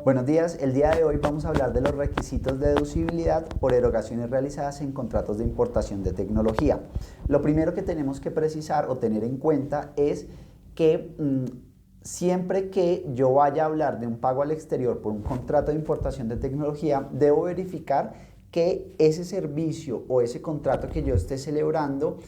Buenos días, el día de hoy vamos a hablar de los requisitos de deducibilidad por erogaciones realizadas en contratos de importación de tecnología. Lo primero que tenemos que precisar o tener en cuenta es que siempre que yo vaya a hablar de un pago al exterior por un contrato de importación de tecnología, debo verificar que ese servicio o ese contrato que yo esté celebrando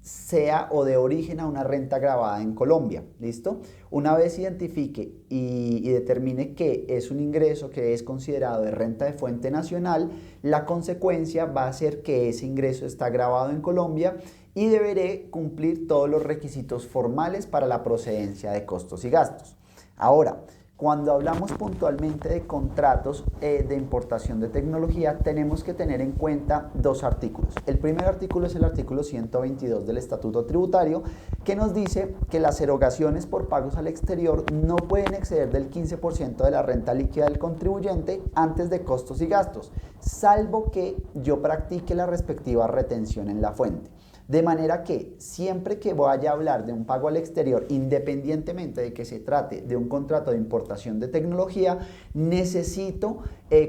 sea o de origen a una renta gravada en Colombia, ¿listo? Una vez identifique y determine que es un ingreso que es considerado de renta de fuente nacional, la consecuencia va a ser que ese ingreso está gravado en Colombia y deberé cumplir todos los requisitos formales para la procedencia de costos y gastos. Ahora, cuando hablamos puntualmente de contratos de importación de tecnología, tenemos que tener en cuenta dos artículos. El primer artículo es el artículo 122 del Estatuto Tributario, que nos dice que las erogaciones por pagos al exterior no pueden exceder del 15% de la renta líquida del contribuyente antes de costos y gastos, salvo que yo practique la respectiva retención en la fuente. De manera que siempre que vaya a hablar de un pago al exterior, independientemente de que se trate de un contrato de importación de tecnología, necesito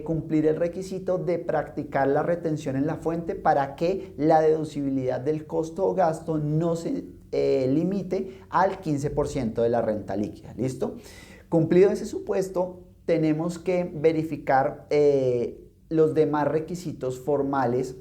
cumplir el requisito de practicar la retención en la fuente para que la deducibilidad del costo o gasto no se limite al 15% de la renta líquida. ¿Listo? Cumplido ese supuesto, tenemos que verificar los demás requisitos formales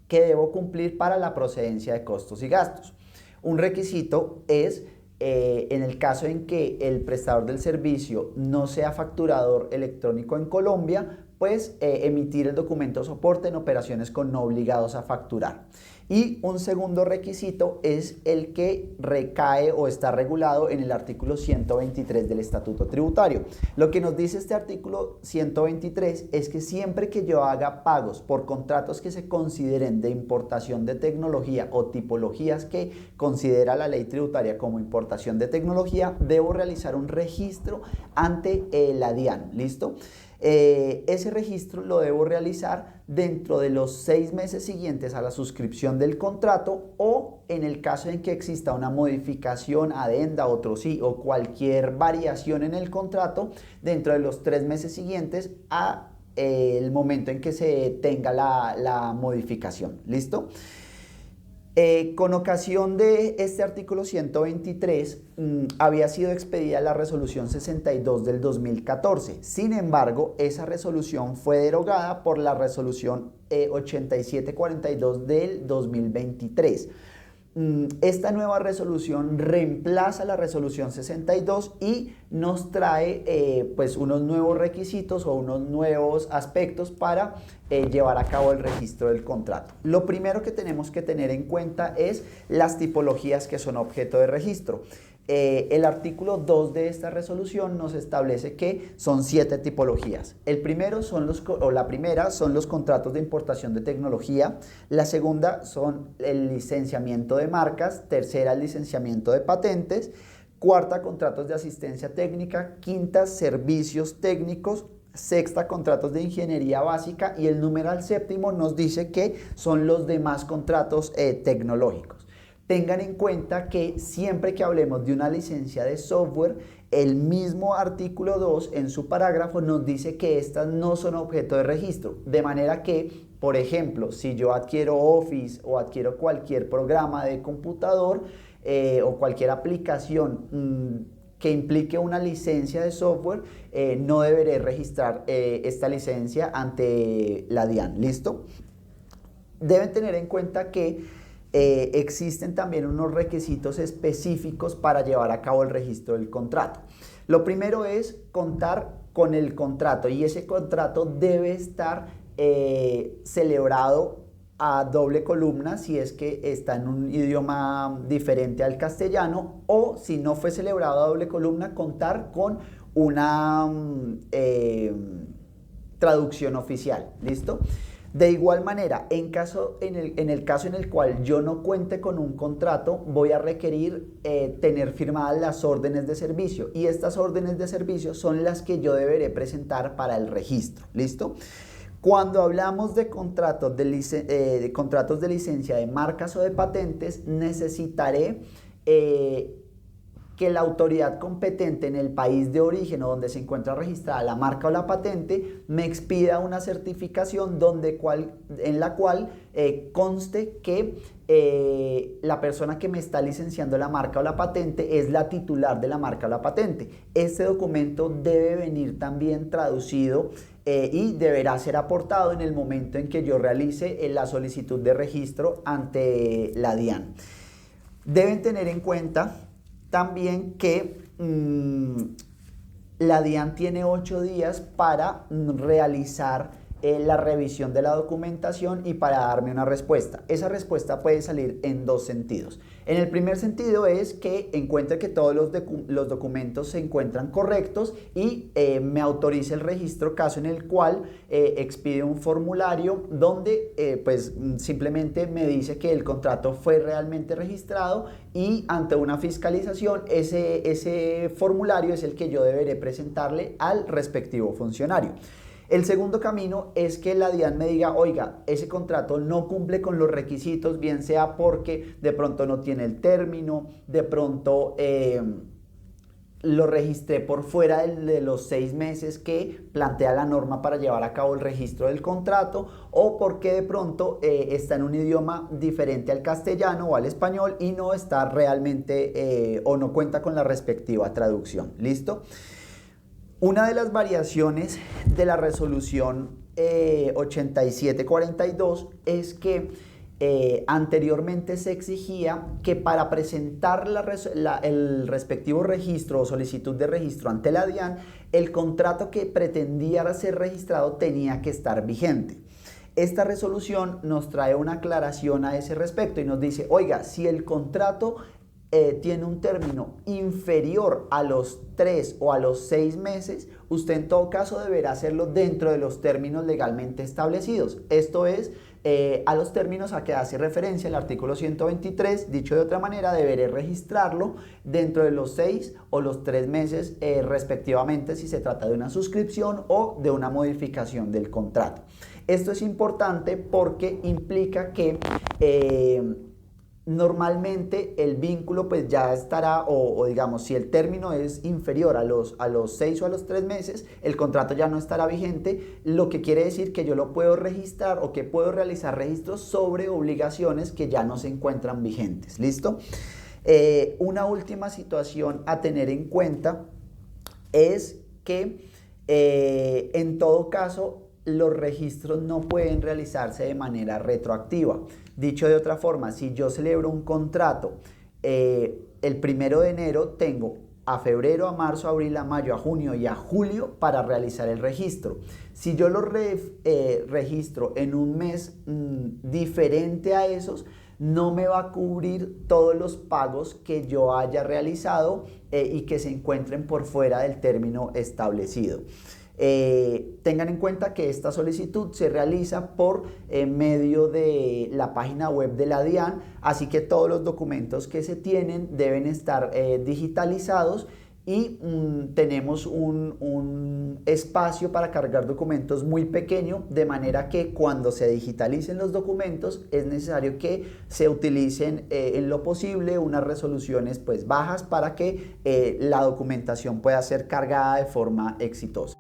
que debo cumplir para la procedencia de costos y gastos. Un requisito es, en el caso en que el prestador del servicio no sea facturador electrónico en Colombia, pues emitir el documento soporte en operaciones con no obligados a facturar. Y un segundo requisito es el que recae o está regulado en el artículo 123 del Estatuto Tributario. Lo que nos dice este artículo 123 es que siempre que yo haga pagos por contratos que se consideren de importación de tecnología o tipologías que considera la ley tributaria como importación de tecnología, debo realizar un registro ante la DIAN. ¿Listo? Ese registro lo debo realizar dentro de los 6 meses siguientes a la suscripción del contrato o en el caso en que exista una modificación, adenda, otro sí o cualquier variación en el contrato dentro de los 3 meses siguientes a el momento en que se tenga la modificación. ¿Listo? Con ocasión de este artículo 123 había sido expedida la resolución 62 del 2014. Sin embargo, esa resolución fue derogada por la resolución 8742 del 2023. Esta nueva resolución reemplaza la resolución 62 y nos trae pues unos nuevos requisitos o unos nuevos aspectos para llevar a cabo el registro del contrato. Lo primero que tenemos que tener en cuenta es las tipologías que son objeto de registro. El artículo 2 de esta resolución nos establece que son 7 tipologías. La primera son los contratos de importación de tecnología, la segunda son el licenciamiento de marcas, tercera el licenciamiento de patentes, cuarta contratos de asistencia técnica, quinta servicios técnicos, sexta contratos de ingeniería básica y el numeral séptimo nos dice que son los demás contratos tecnológicos. Tengan en cuenta que siempre que hablemos de una licencia de software, el mismo artículo 2 en su parágrafo nos dice que estas no son objeto de registro. De manera que, por ejemplo, si yo adquiero Office o adquiero cualquier programa de computador o cualquier aplicación que implique una licencia de software, no deberé registrar esta licencia ante la DIAN. ¿Listo? Deben tener en cuenta que existen también unos requisitos específicos para llevar a cabo el registro del contrato. Lo primero es contar con el contrato y ese contrato debe estar celebrado a doble columna si es que está en un idioma diferente al castellano o si no fue celebrado a doble columna, contar con una traducción oficial. ¿Listo? De igual manera, en el caso en el cual yo no cuente con un contrato, voy a requerir tener firmadas las órdenes de servicio y estas órdenes de servicio son las que yo deberé presentar para el registro. ¿Listo? Cuando hablamos de contratos de licencia de marcas o de patentes, necesitaré que que la autoridad competente en el país de origen o donde se encuentra registrada la marca o la patente me expida una certificación en la cual conste que la persona que me está licenciando la marca o la patente es la titular de la marca o la patente. Este documento debe venir también traducido y deberá ser aportado en el momento en que yo realice la solicitud de registro ante la DIAN. Deben tener en cuenta también que la DIAN tiene 8 días para realizar la revisión de la documentación y para darme una respuesta. Esa respuesta puede salir en dos sentidos. En el primer sentido es que encuentre que todos los documentos se encuentran correctos y me autorice el registro, caso en el cual expide un formulario donde pues simplemente me dice que el contrato fue realmente registrado y ante una fiscalización ese formulario es el que yo deberé presentarle al respectivo funcionario. El segundo camino es que la DIAN me diga, oiga, ese contrato no cumple con los requisitos, bien sea porque de pronto no tiene el término, de pronto lo registré por fuera de los 6 meses que plantea la norma para llevar a cabo el registro del contrato, o porque de pronto está en un idioma diferente al castellano o al español y no está realmente o no cuenta con la respectiva traducción. ¿Listo? Una de las variaciones de la resolución 8742 es que anteriormente se exigía que para presentar el respectivo registro o solicitud de registro ante la DIAN, el contrato que pretendía ser registrado tenía que estar vigente. Esta resolución nos trae una aclaración a ese respecto y nos dice, oiga, si el contrato tiene un término inferior a los 3 o a los 6 meses, usted en todo caso deberá hacerlo dentro de los términos legalmente establecidos. Esto es, a los términos a que hace referencia el artículo 123, dicho de otra manera, deberé registrarlo dentro de los 6 o los 3 meses respectivamente si se trata de una suscripción o de una modificación del contrato. Esto es importante porque implica que normalmente el vínculo pues ya estará o digamos si el término es inferior a los 6 o a los 3 meses, el contrato ya no estará vigente, lo que quiere decir que yo lo puedo registrar o que puedo realizar registros sobre obligaciones que ya no se encuentran vigentes. ¿Listo? Una última situación a tener en cuenta es que en todo caso los registros no pueden realizarse de manera retroactiva. Dicho de otra forma, si yo celebro un contrato el 1 de enero, tengo a febrero, a marzo, a abril, a mayo, a junio y a julio para realizar el registro. Si yo lo registro en un mes diferente a esos, no me va a cubrir todos los pagos que yo haya realizado y que se encuentren por fuera del término establecido. Tengan en cuenta que esta solicitud se realiza por medio de la página web de la DIAN, así que todos los documentos que se tienen deben estar digitalizados y tenemos un espacio para cargar documentos muy pequeño, de manera que cuando se digitalicen los documentos es necesario que se utilicen en lo posible unas resoluciones pues bajas para que la documentación pueda ser cargada de forma exitosa.